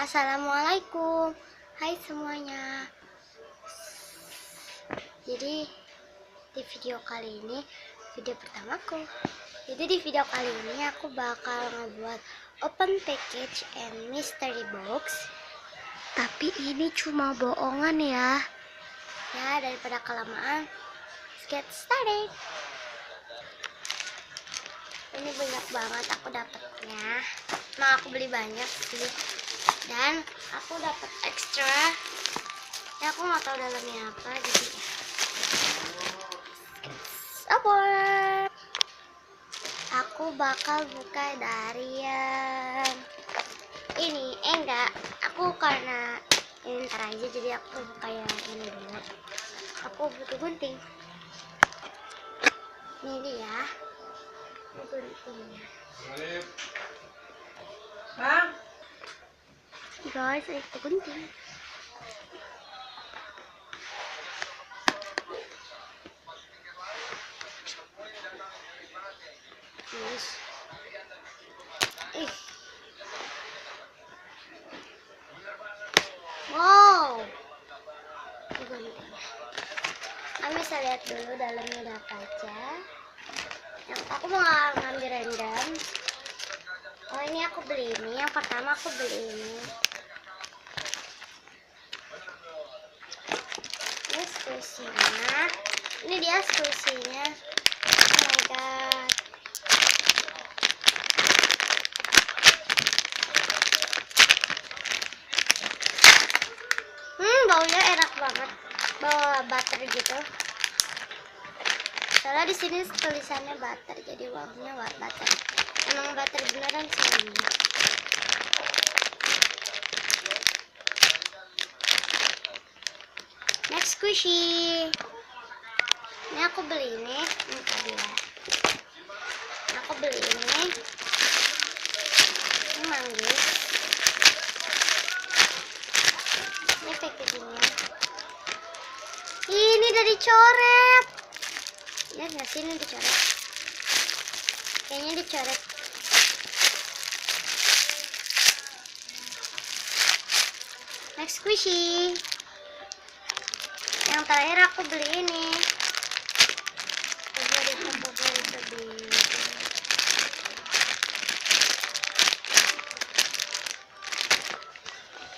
Assalamualaikum. Hai semuanya. Jadi di video kali ini video pertamaku. Jadi di video kali ini aku bakal ngebuat open package and mystery box. Tapi ini cuma bohongan ya. Ya, daripada kelamaan, let's get started. Ini banyak banget aku dapatnya. Nah, aku beli banyak sih. Dan aku dapat ekstra. Ya, aku nggak tahu dalamnya apa, jadi sabar. Aku bakal buka dari yang ini. Enggak, aku karena ini ntar aja, jadi aku buka yang ini dulu. Aku butuh gunting. Ini dia guntingnya. Bang, Guys, itu gunting. Yes. Wow, itu gunting. Kami bisa lihat dulu dalamnya ada apa aja. Yang aku mau ngambil random. Oh, ini aku beli ini. Yang pertama aku beli ini. Ini squishy-nya. Ini dia squishy-nya. Oh my god. Baunya enak banget. Bau butter gitu. Soalnya di sini tulisannya butter, jadi baunya butter. Emang butter beneran sih ini. Next squishy. Ini aku beli ini. Tadi ya. Aku beli ini. Ini manggis. Ini packagingnya. Ini udah dicoret. Ya nggak sih, ini dicoret. Kayaknya dicoret. Next squishy. Yang terakhir aku beli ini.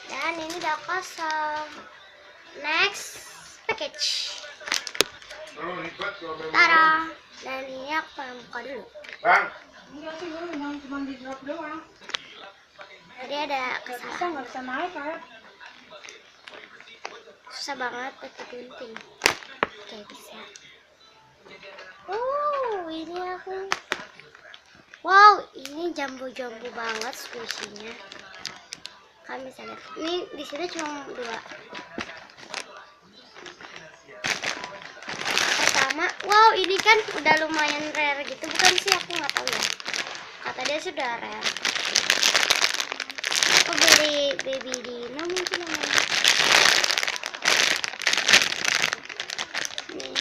Dan ini udah kosong. Next package. Tara. Dan ini aku pengen buka dulu. Bang. Enggak sih, gue cuma di drop doang. Jadi ada kesalahan. Nggak bisa naik kayak. Susah banget pakai gunting. Oke, bisa. Ini aku. Wow, ini jambu-jambu banget squishy-nya. Kalian bisa lihat. Ini di sini cuma 2. Pertama, wow, ini kan udah lumayan rare gitu, bukan sih? Aku nggak tahu ya. Kata dia sudah rare. Aku beli baby dino mungkin namanya. Nih.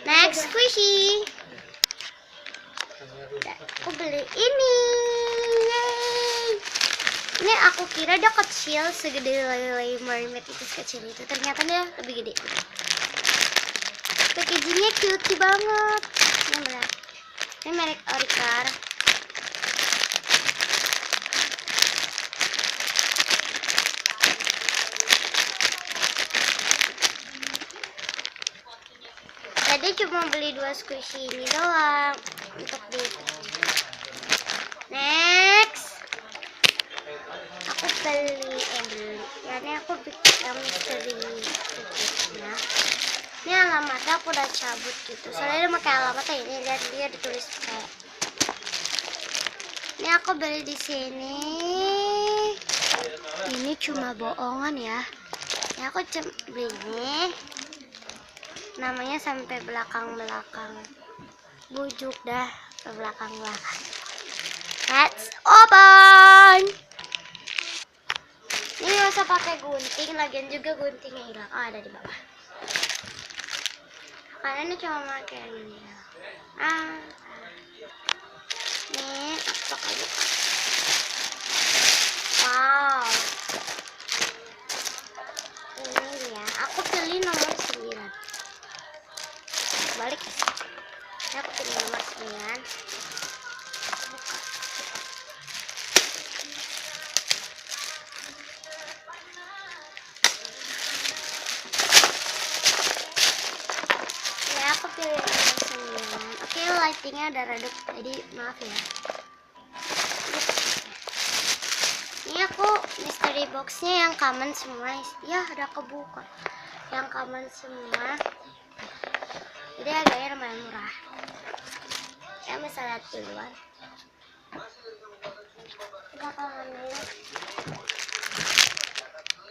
Next squishy. Aku beli ini. Yeay. Ini aku kira dia kecil segede Little Mermaid itu, sekecil itu. Ternyata dia lebih gede. Packagingnya cute banget. Ini benar. Ini merek Oricar. Tadi cuma beli 2 squishy ini doang untuk di. Next, aku beli ya, ini aku bikin misteri package-nya. Ini alamatnya aku udah cabut gitu. Soalnya dia pakai alamatnya ini, lihat dia ditulis kayak. Ini aku beli di sini. Ini cuma bohongan ya. Ini aku beli ini. Namanya sampai belakang-belakang. Bujuk dah ke belakang-belakang. Let's open. Ini nggak usah pakai gunting, lagian juga guntingnya hilang. Oh, ada di bawah. Karena ini cuma pakai ini. Nih, aku pakai buka. Wow. Ini dia. Aku pilih nomor 9. Balik. Ini aku pilih nomor 9. Buka. Aku pilih nomor 9. Oke, lightingnya ada redup, jadi maaf ya. Ini aku mystery boxnya yang common semua. Ya, ada kebuka. Yang common semua. Jadi harganya lumayan murah. Ya, bisa lihat duluan.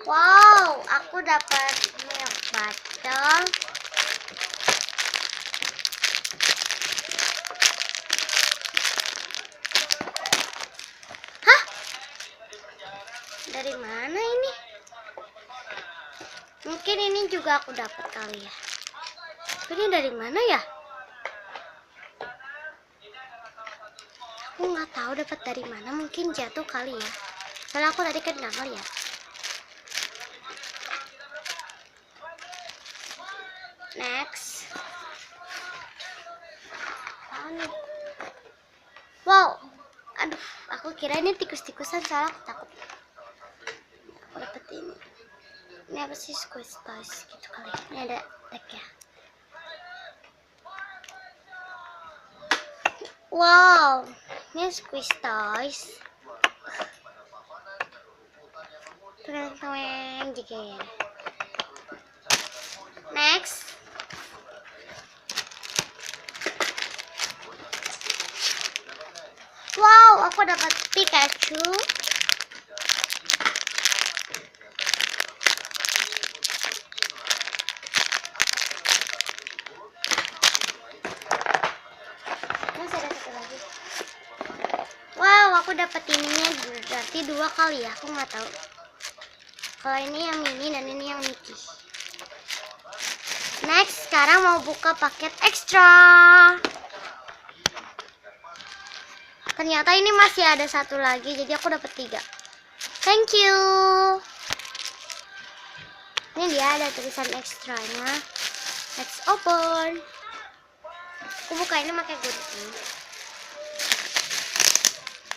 Wow, aku dapat milk bottle. Dari mana ini? Mungkin ini juga aku dapat kali ya. Ini dari mana ya? Aku nggak tahu dapat dari mana. Mungkin jatuh kali ya. Soalnya aku tadi kan nggak ngeliat. Next. Wow. Aduh, aku kira ini tikus-tikusan, soalnya aku takut. Aku dapet ini. Ini apa sih, squeeze toys gitu kali. Ini ada tag ya. Wow, ini squeeze toys. Teng juga. Next. Wow, aku dapat Pikachu. Masih ada satu lagi. Wow, aku dapat ininya berarti 2 kali ya. Aku nggak tahu. Kalau ini yang mini dan ini yang Mickey. Next, sekarang mau buka paket ekstra. Ternyata ini masih ada satu lagi, jadi aku dapat 3. Thank you. Ini dia ada tulisan ekstranya. Let's open. Aku buka ini pakai gunting.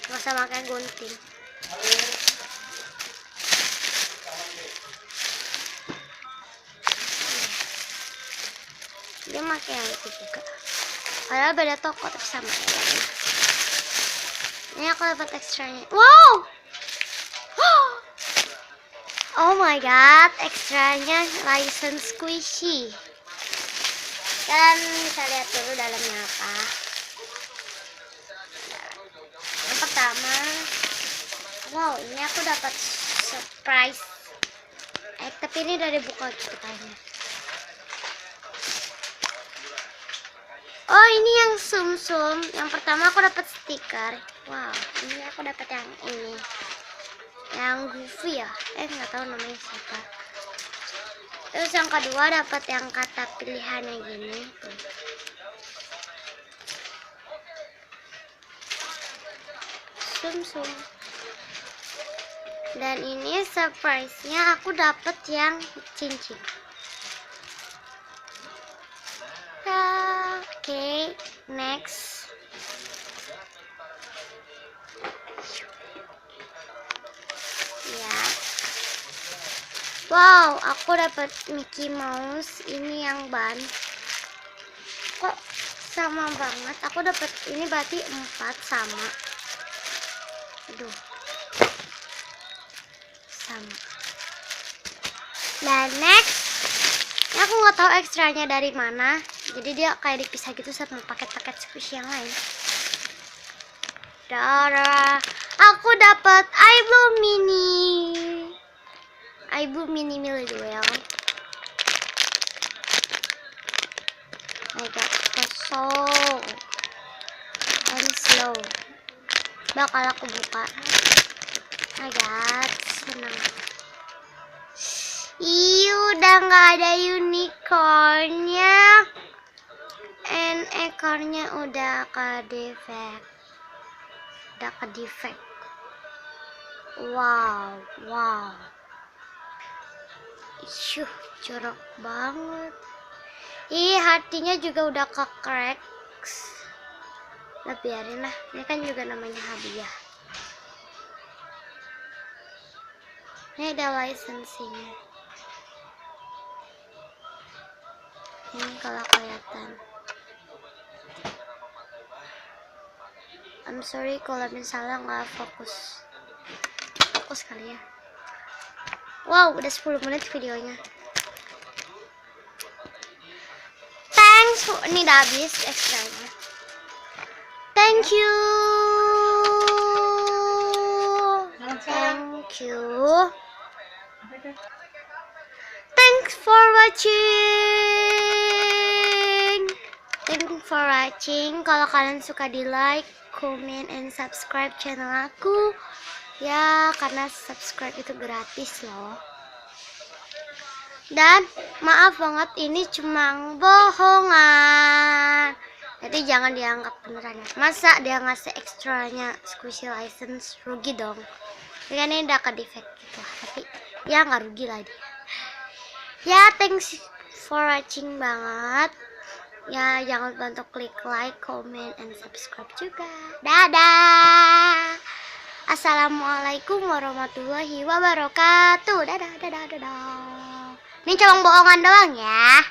Nggak usah pakai gunting. Dia pakai yang itu juga. Padahal beda toko tapi sama ya. Ini aku dapat ekstranya. Wow. Oh my god, ekstranya license squishy. Kalian bisa lihat dulu dalamnya apa. Yang pertama, wow, ini aku dapat surprise. Tapi ini dari buka ceritanya. Oh, ini yang sum-sum. Yang pertama aku dapat stiker. Wow, ini aku dapat yang ini. Yang Goofy ya. Nggak tahu namanya siapa. Terus yang kedua dapat yang kata pilihannya gini. Sum-sum. Dan ini surprise-nya aku dapat yang cincin. Oke, next. Ya. Wow, aku dapat Mickey Mouse. Ini yang ban. Kok sama banget? Aku dapat ini berarti 4 sama. Aduh. Sama. Dan next. Ini aku nggak tahu ekstranya dari mana. Jadi dia kayak dipisah gitu sama paket-paket squishy yang lain. Dara, aku dapat iBlue Mini Milwell. Agak kosong and slow. Bakal aku buka. Agak senang. Ih, udah nggak ada unicornnya. And ekornya udah ke defect. Wow. Ih, jorok banget. Ih, hatinya juga udah ke cracks. Nah, biarin lah. Ini kan juga namanya hadiah. Ini ada lisensinya. Ini kalau kelihatan. I'm sorry kalau misalnya nggak fokus. Fokus kali ya. Wow, udah 10 menit videonya. Thanks for... Ini udah habis ekstranya. Thank you. Thanks for watching. Kalau kalian suka di like, comment, and subscribe channel aku. Ya, karena subscribe itu gratis loh. Dan maaf banget, ini cuma bohongan. Jadi jangan dianggap beneran ya. Masa dia ngasih ekstranya squishy license, rugi dong. Ini kan ini udah ke defect gitu. Tapi ya nggak rugi lah dia. Ya, thanks for watching banget. Ya, jangan lupa untuk klik like, comment, and subscribe juga. Dadah. Assalamualaikum warahmatullahi wabarakatuh. Dadah. Ini cuma bohongan doang ya.